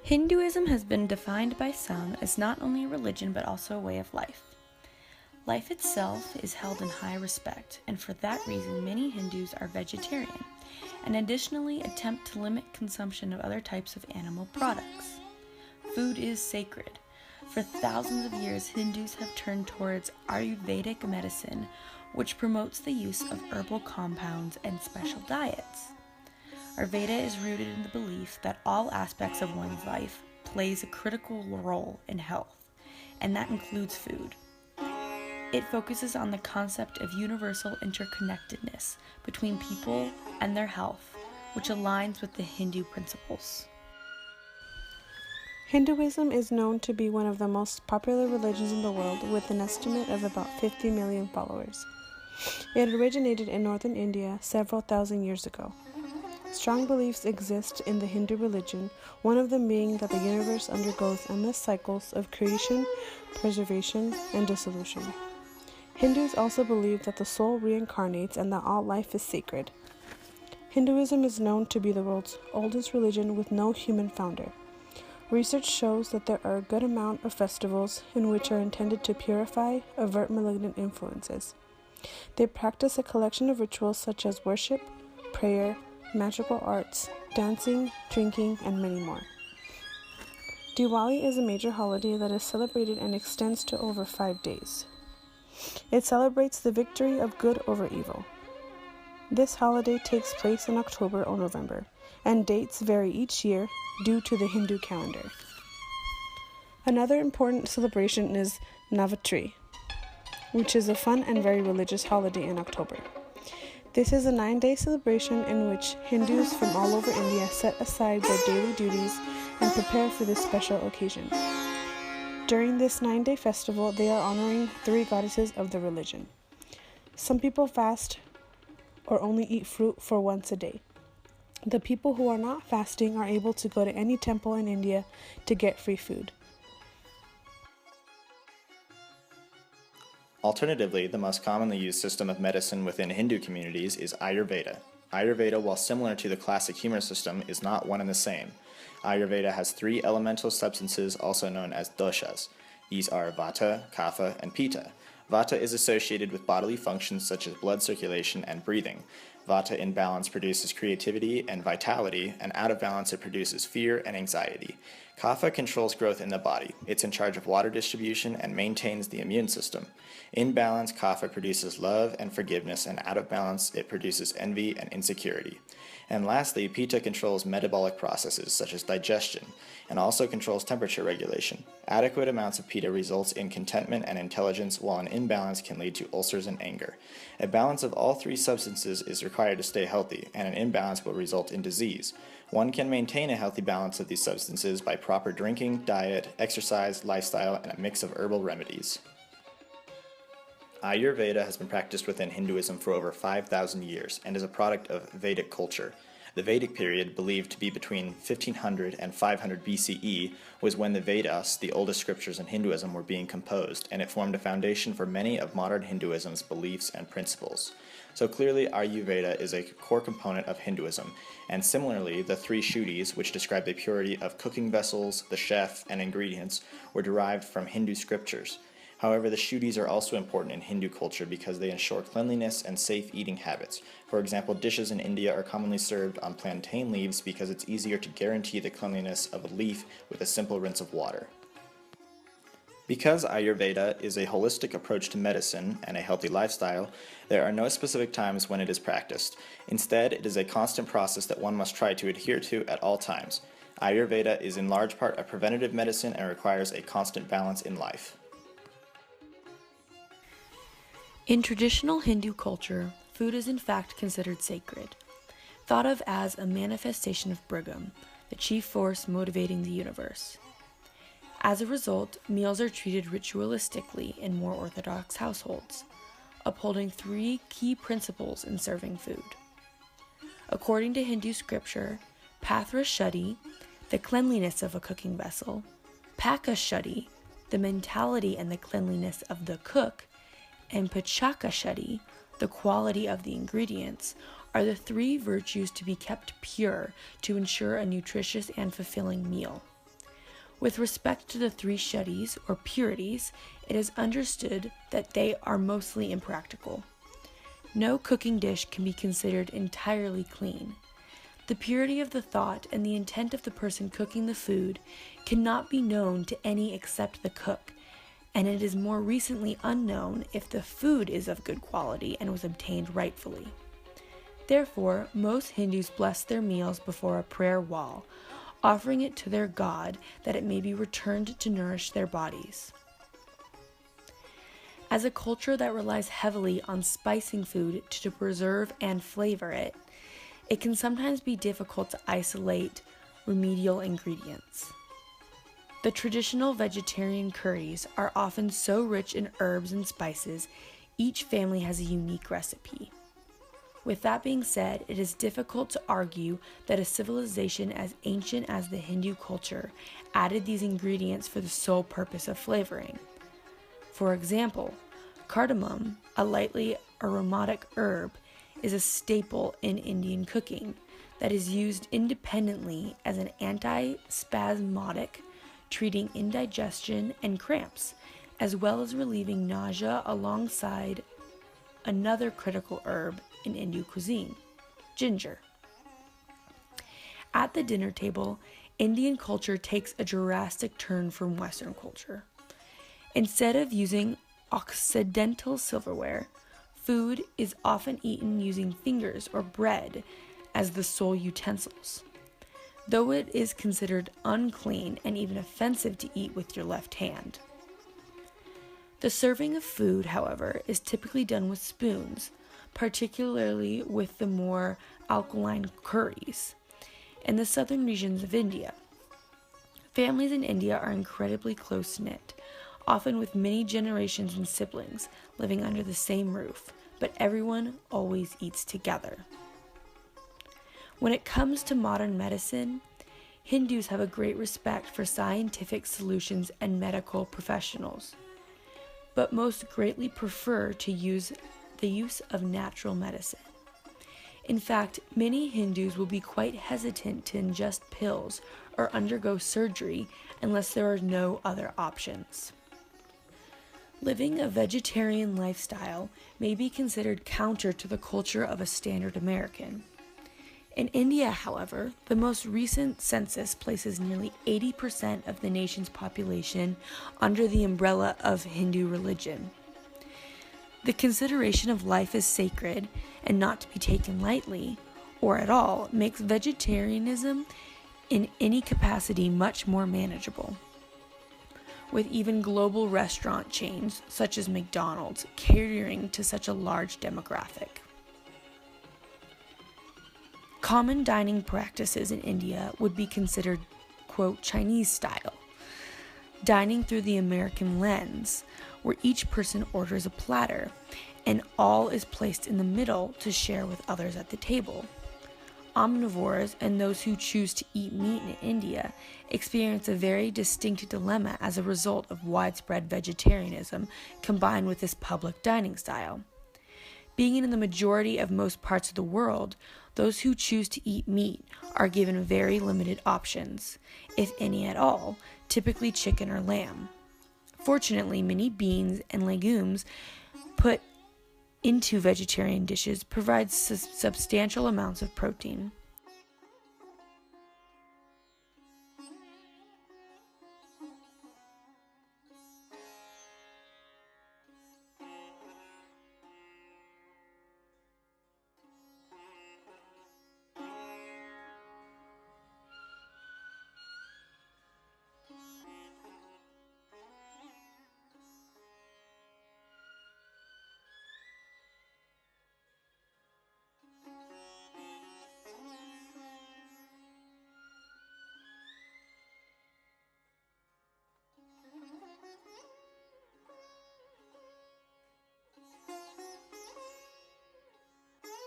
Hinduism has been defined by some as not only a religion but also a way of life. Life itself is held in high respect, and for that reason many Hindus are vegetarian, and additionally attempt to limit consumption of other types of animal products. Food is sacred. For thousands of years, Hindus have turned towards Ayurvedic medicine, which promotes the use of herbal compounds and special diets. Ayurveda is rooted in the belief that all aspects of one's life plays a critical role in health, and that includes food. It focuses on the concept of universal interconnectedness between people and their health, which aligns with the Hindu principles. Hinduism is known to be one of the most popular religions in the world, with an estimate of about 50 million followers. It originated in northern India several thousand years ago. Strong beliefs exist in the Hindu religion, one of them being that the universe undergoes endless cycles of creation, preservation, and dissolution. Hindus also believe that the soul reincarnates and that all life is sacred. Hinduism is known to be the world's oldest religion with no human founder. Research shows that there are a good amount of festivals in which are intended to purify, avert malignant influences. They practice a collection of rituals such as worship, prayer, magical arts, dancing, drinking, and many more. Diwali is a major holiday that is celebrated and extends to over 5 days. It celebrates the victory of good over evil. This holiday takes place in October or November, and dates vary each year due to the Hindu calendar. Another important celebration is Navaratri, which is a fun and very religious holiday in October. This is a 9-day celebration in which Hindus from all over India set aside their daily duties and prepare for this special occasion. During this 9-day festival, they are honoring 3 goddesses of the religion. Some people fast or only eat fruit for once a day. The people who are not fasting are able to go to any temple in India to get free food. Alternatively, the most commonly used system of medicine within Hindu communities is Ayurveda. Ayurveda, while similar to the classic humor system, is not one and the same. Ayurveda has 3 elemental substances also known as doshas. These are Vata, Kapha, and Pitta. Vata is associated with bodily functions such as blood circulation and breathing. Vata in balance produces creativity and vitality, and out of balance it produces fear and anxiety. Kapha controls growth in the body. It's in charge of water distribution and maintains the immune system. In balance, Kapha produces love and forgiveness, and out of balance it produces envy and insecurity. And lastly, Pitta controls metabolic processes such as digestion, and also controls temperature regulation. Adequate amounts of Pitta results in contentment and intelligence, while an imbalance can lead to ulcers and anger. A balance of all 3 substances is required to stay healthy, and an imbalance will result in disease. One can maintain a healthy balance of these substances by proper drinking, diet, exercise, lifestyle, and a mix of herbal remedies. Ayurveda has been practiced within Hinduism for over 5,000 years and is a product of Vedic culture. The Vedic period, believed to be between 1500 and 500 BCE, was when the Vedas, the oldest scriptures in Hinduism, were being composed, and it formed a foundation for many of modern Hinduism's beliefs and principles. So clearly, Ayurveda is a core component of Hinduism, and similarly, the 3 Shuddhis, which describe the purity of cooking vessels, the chef, and ingredients, were derived from Hindu scriptures. However, the Shuddhis are also important in Hindu culture because they ensure cleanliness and safe eating habits. For example, dishes in India are commonly served on plantain leaves because it's easier to guarantee the cleanliness of a leaf with a simple rinse of water. Because Ayurveda is a holistic approach to medicine and a healthy lifestyle, there are no specific times when it is practiced. Instead, it is a constant process that one must try to adhere to at all times. Ayurveda is in large part a preventative medicine and requires a constant balance in life. In traditional Hindu culture, food is in fact considered sacred, thought of as a manifestation of Brahman, the chief force motivating the universe. As a result, meals are treated ritualistically in more orthodox households, upholding 3 key principles in serving food. According to Hindu scripture, Patra Shuddhi, the cleanliness of a cooking vessel, Paka Shuddhi, the mentality and the cleanliness of the cook, and Pachaka Shuddhi, the quality of the ingredients, are the three virtues to be kept pure to ensure a nutritious and fulfilling meal. With respect to the three shuddhis, or purities, it is understood that they are mostly impractical. No cooking dish can be considered entirely clean. The purity of the thought and the intent of the person cooking the food cannot be known to any except the cook, and it is more recently unknown if the food is of good quality and was obtained rightfully. Therefore, most Hindus bless their meals before a prayer wall, offering it to their god that it may be returned to nourish their bodies. As a culture that relies heavily on spicing food to preserve and flavor it, it can sometimes be difficult to isolate remedial ingredients. The traditional vegetarian curries are often so rich in herbs and spices, each family has a unique recipe. With that being said, it is difficult to argue that a civilization as ancient as the Hindu culture added these ingredients for the sole purpose of flavoring. For example, cardamom, a lightly aromatic herb, is a staple in Indian cooking that is used independently as an anti-spasmodic, treating indigestion and cramps, as well as relieving nausea alongside another critical herb in Indian cuisine, ginger. At the dinner table, Indian culture takes a drastic turn from Western culture. Instead of using Occidental silverware, food is often eaten using fingers or bread as the sole utensils, though it is considered unclean and even offensive to eat with your left hand. The serving of food, however, is typically done with spoons, particularly with the more alkaline curries. In the southern regions of India, families in India are incredibly close-knit, often with many generations and siblings living under the same roof, but everyone always eats together. When it comes to modern medicine, Hindus have a great respect for scientific solutions and medical professionals, but most greatly prefer to use the use of natural medicine. In fact, many Hindus will be quite hesitant to ingest pills or undergo surgery unless there are no other options. Living a vegetarian lifestyle may be considered counter to the culture of a standard American. In India, however, the most recent census places nearly 80% of the nation's population under the umbrella of Hindu religion. The consideration of life as sacred and not to be taken lightly, or at all, makes vegetarianism in any capacity much more manageable, with even global restaurant chains such as McDonald's catering to such a large demographic. Common dining practices in India would be considered, quote, Chinese style, dining through the American lens, where each person orders a platter and all is placed in the middle to share with others at the table. Omnivores and those who choose to eat meat in India experience a very distinct dilemma as a result of widespread vegetarianism combined with this public dining style. Being in the majority of most parts of the world, those who choose to eat meat are given very limited options, if any at all, typically chicken or lamb. Fortunately, many beans and legumes put into vegetarian dishes provide substantial amounts of protein.